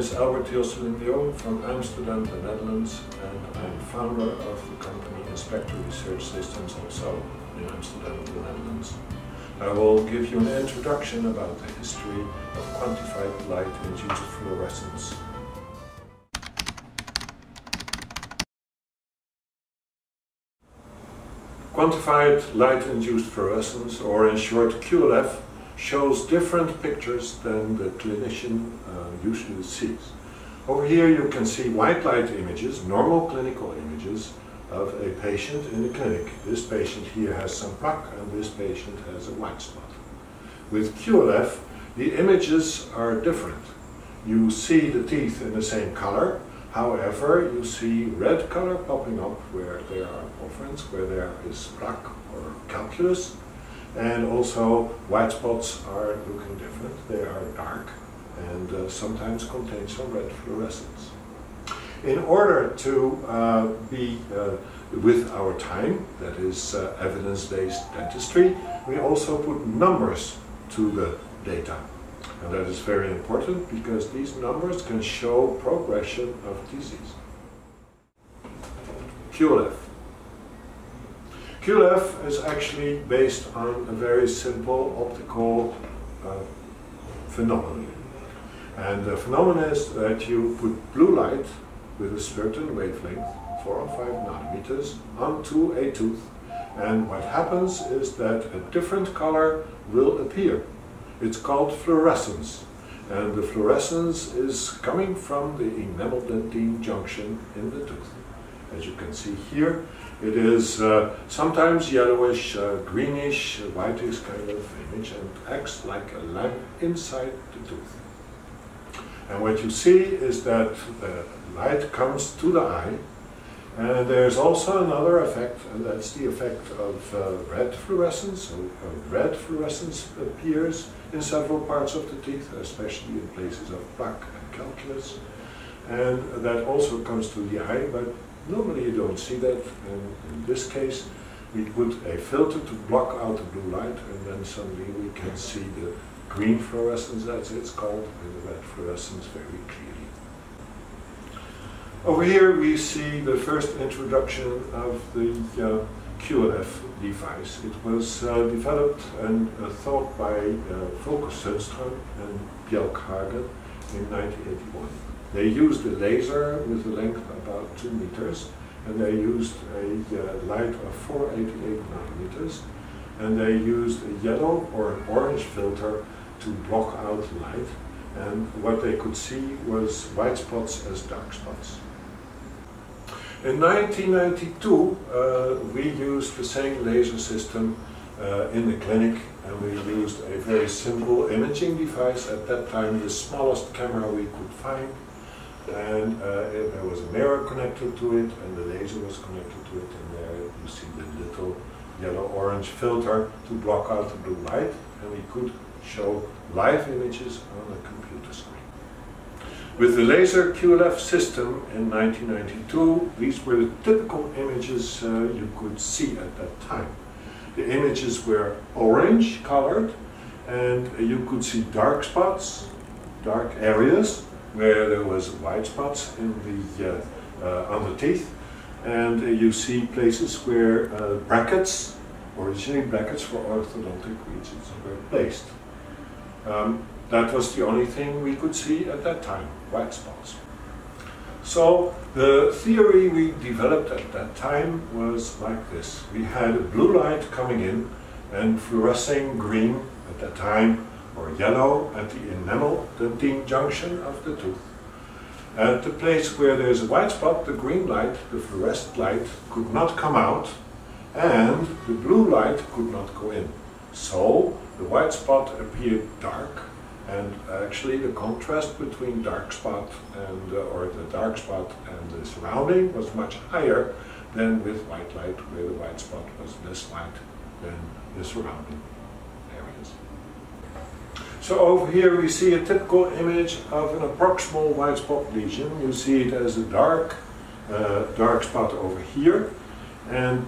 is Elbert from Amsterdam, the Netherlands, and I'm founder of the company Inspector Research Systems, also in Amsterdam, the Netherlands. I will give you an introduction about the history of quantified light-induced fluorescence. Quantified light-induced fluorescence, or in short QLF, shows different pictures than the clinician usually sees. Over here you can see white light images, normal clinical images of a patient in the clinic. This patient here has some plaque and this patient has a white spot. With QLF, the images are different. You see the teeth in the same color, however you see red color popping up where there are porphyrines, where there is plaque or calculus, and also white spots are looking different. They are dark and sometimes contain some red fluorescence. In order to be with our time, that is evidence-based dentistry, we also put numbers to the data. And that is very important because these numbers can show progression of disease. QLF. QLF is actually based on a very simple optical phenomenon. And the phenomenon is that you put blue light with a certain wavelength, 4 or 5 nanometers, onto a tooth. And what happens is that a different color will appear. It's called fluorescence. And the fluorescence is coming from the enamel-dentine junction in the tooth. As you can see here, it is sometimes yellowish, greenish, whitish kind of image and acts like a lamp inside the tooth. And what you see is that the light comes to the eye, and there's also another effect, and that's the effect of red fluorescence. So red fluorescence appears in several parts of the teeth, especially in places of plaque and calculus, and that also comes to the eye, but normally you don't see that. And in this case we put a filter to block out the blue light, and then suddenly we can see the green fluorescence, as it's called, and the red fluorescence very clearly. Over here we see the first introduction of the QLF device. It was developed and thought by Focus Sundström and Bjelkhagen in 1981. They used a laser with a length about 2 meters, and they used a light of 488 nanometers, and they used a yellow or an orange filter to block out light, and what they could see was white spots as dark spots. In 1992 we used the same laser system in the clinic, and we used a very simple imaging device, at that time the smallest camera we could find, and there was a mirror connected to it and the laser was connected to it, and there you see the little yellow-orange filter to block out the blue light, and we could show live images on a computer screen. With the laser QLF system in 1992, these were the typical images you could see at that time. The images were orange colored, and you could see dark spots, dark areas where there was white spots in the on the teeth, and you see places where brackets, originally brackets for orthodontic regions, were placed. That was the only thing we could see at that time, white spots. So the theory we developed at that time was like this. We had blue light coming in and fluorescing green at that time, or yellow at the enamel-dentine junction of the tooth. At the place where there's a white spot, the green light, the fluorescent light, could not come out, and the blue light could not go in. So the white spot appeared dark, and actually the contrast between dark spot and or the dark spot and the surrounding was much higher than with white light, where the white spot was less white than the surrounding areas. So over here we see a typical image of an approximal white spot lesion. You see it as a dark spot over here, and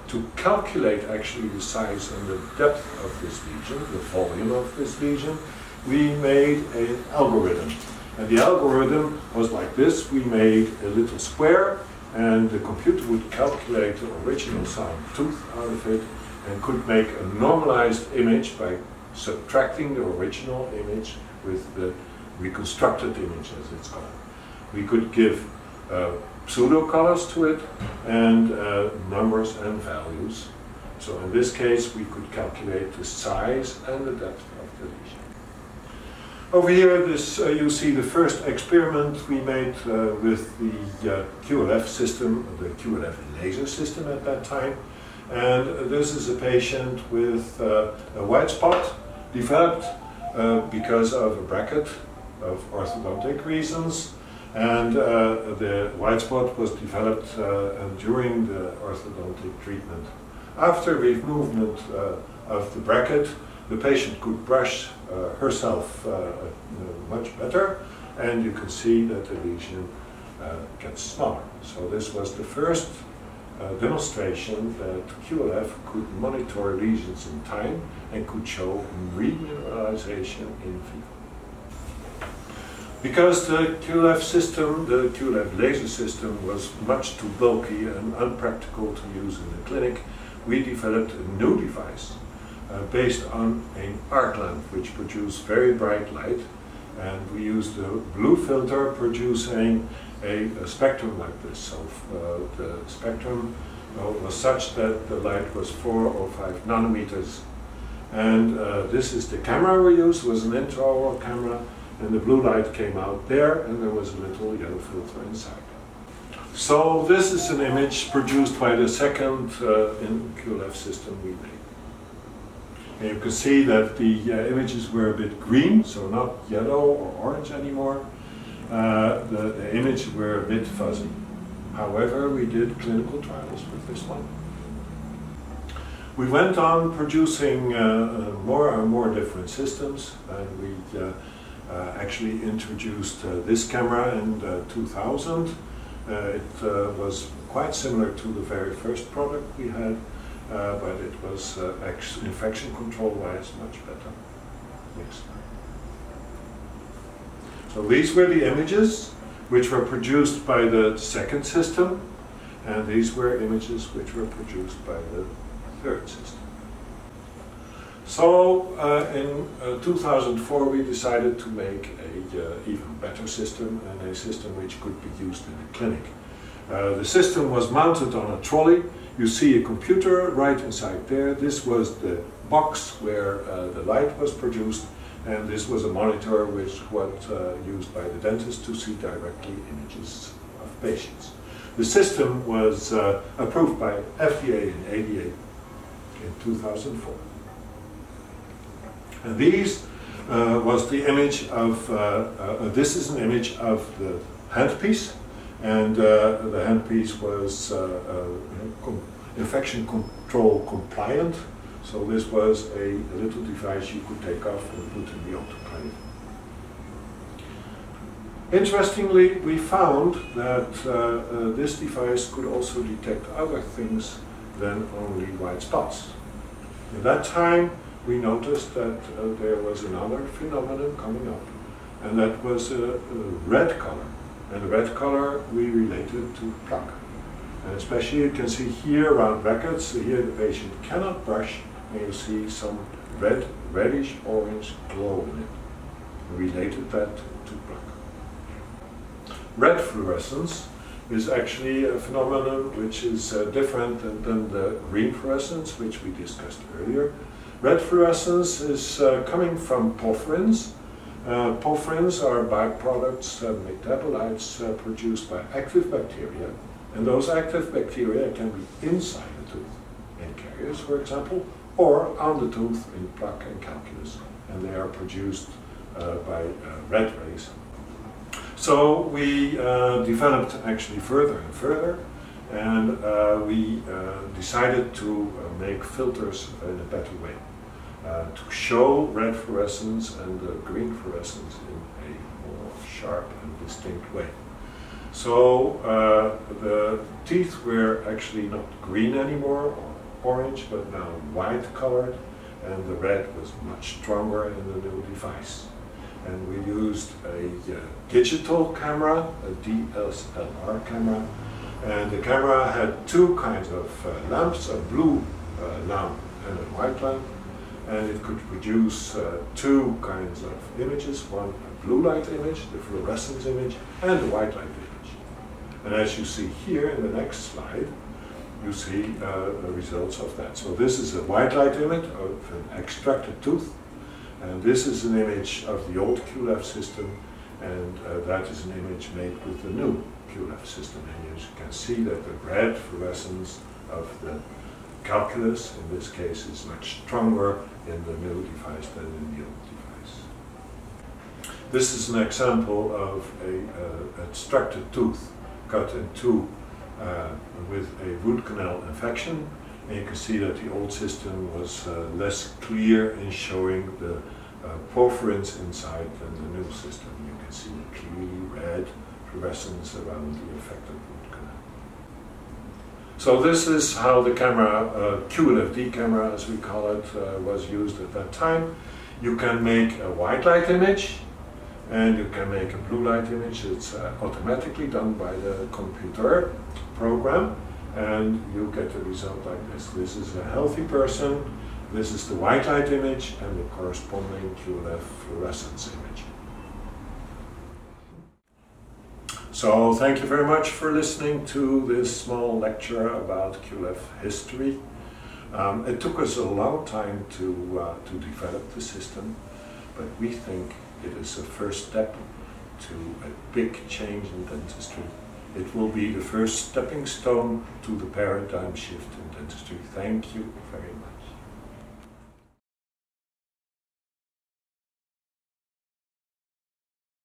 to calculate actually the size and the depth of this lesion, the volume of this lesion, we made an algorithm. And the algorithm was like this. We made a little square, and the computer would calculate the original sound tooth out of it and could make a normalized image by subtracting the original image with the reconstructed image, as it's called. We could give pseudo colors to it and numbers and values. So in this case, we could calculate the size and the depth of the lesion. Over here, you see the first experiment we made with the QLF system, the QLF laser system at that time. And this is a patient with a white spot developed because of a bracket of orthodontic reasons. And the white spot was developed during the orthodontic treatment. After removement of the bracket, the patient could brush herself much better, and you can see that the lesion gets smaller. So this was the first demonstration that QLF could monitor lesions in time and could show remineralization in vivo. Because the QLF system, the QLF laser system, was much too bulky and unpractical to use in the clinic, we developed a new device based on an arc lamp which produced very bright light, and we used a blue filter producing a spectrum like this. So the spectrum was such that the light was 4 or 5 nanometers. And this is the camera we used. It was an intraoral camera, and the blue light came out there, and there was a little yellow filter inside. So this is an image produced by the second QLF system we made. And you can see that the images were a bit green, so not yellow or orange anymore. The images were a bit fuzzy. However, we did clinical trials with this one. We went on producing more and more different systems, and we actually introduced this camera in 2000. It was quite similar to the very first product we had, but it was infection control-wise much better. Next slide. So these were the images which were produced by the second system, and these were images which were produced by the third system. So in 2004 we decided to make an even better system, and a system which could be used in the clinic. The system was mounted on a trolley. You see a computer right inside there. This was the box where the light was produced, and this was a monitor which was used by the dentist to see directly images of patients. The system was approved by FDA and ADA in 2004. And these was the image of, this is an image of the handpiece, and the handpiece was infection control compliant. So this was a little device you could take off and put in the autoclave. Interestingly, we found that this device could also detect other things than only white spots. At that time, we noticed that there was another phenomenon coming up, and that was a red color. And the red color we related to plaque. And especially you can see here around brackets, here the patient cannot brush, and you see some red, reddish orange glow in it. We related that to plaque. Red fluorescence is actually a phenomenon which is different than the green fluorescence, which we discussed earlier. Red fluorescence is coming from porphyrins. Porphyrins are byproducts, metabolites produced by active bacteria, and those active bacteria can be inside the tooth, in caries for example, or on the tooth in plaque and calculus, and they are produced by red rays. So we developed actually further and further, and we decided to make filters in a better way. To show red fluorescence and green fluorescence in a more sharp and distinct way. So the teeth were actually not green anymore or orange, but now white colored, and the red was much stronger in the new device. and we used a digital camera, a DSLR camera, and the camera had two kinds of lamps, a blue lamp and a white lamp, and it could produce two kinds of images, one a blue light image, the fluorescence image, and a white light image. And as you see here in the next slide, you see the results of that. So this is a white light image of an extracted tooth, and this is an image of the old qlf system, and that is an image made with the new qlf system. And you can see that the red fluorescence of the calculus, in this case, is much stronger in the new device than in the old device. This is an example of an extracted tooth cut in two with a root canal infection, and you can see that the old system was less clear in showing the porphyrines inside than the new system. You can see the clearly red fluorescence around the affected root canal. So this is how the camera, qlf-d camera as we call it, was used at that time. You can make a white light image, and you can make a blue light image. It's automatically done by the computer program, and you get a result like this. This is a healthy person, this is the white light image, and the corresponding qlf fluorescence image. So thank you very much for listening to this small lecture about qlf history. It took us a long time to develop the system, but we think it is a first step to a big change in dentistry. It will be the first stepping stone to the paradigm shift in dentistry. Thank you very much.